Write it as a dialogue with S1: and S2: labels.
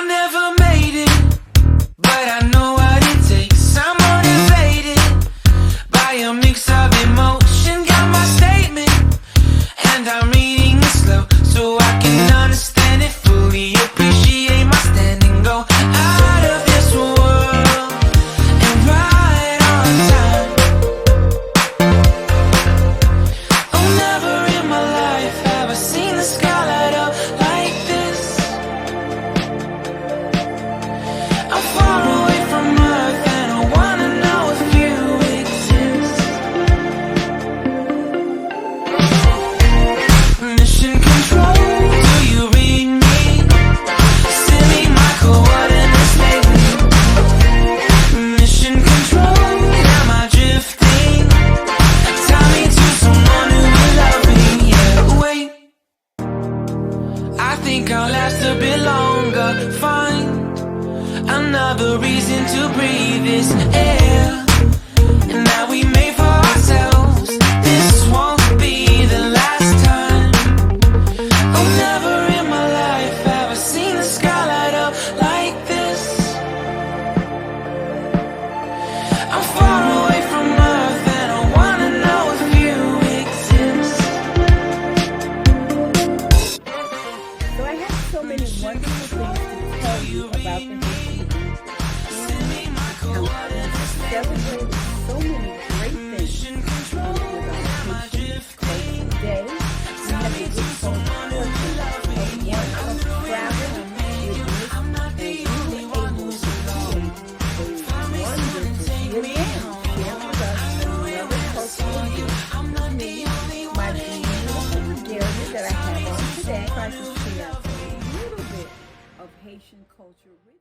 S1: never made it, but I know what it takes. I'm motivated by a mix of emotion. Got my statement, and I'm reading it slow so I can understand it fully. Appreciate my standing, go out of this world and right on time. Oh, never in my life have I seen the sky light up like this. I'm far away from Earth and I wanna know if you exist. Mission control, do you read me? Send me my coordinates lately. Mission control, am I drifting? Tie me to someone who will love me. Yeah, wait, I think I'll last a bit longer. Find another reason to breathe this air. And now we made for ourselves. This won't be the last time. Oh, never in my life have I seen the sky light up like this. I'm far away from Earth and I wanna know if you exist.
S2: So I have so many wonderful things to tell you about the history. Celebrating so many great things about Haitian culture today. We have a good fortune of one of travel with Miss and we were able to create a wonderful event. Share with us another cultural gift. Me, my beautiful regalia that I have on today. I try to share a little bit of Haitian culture with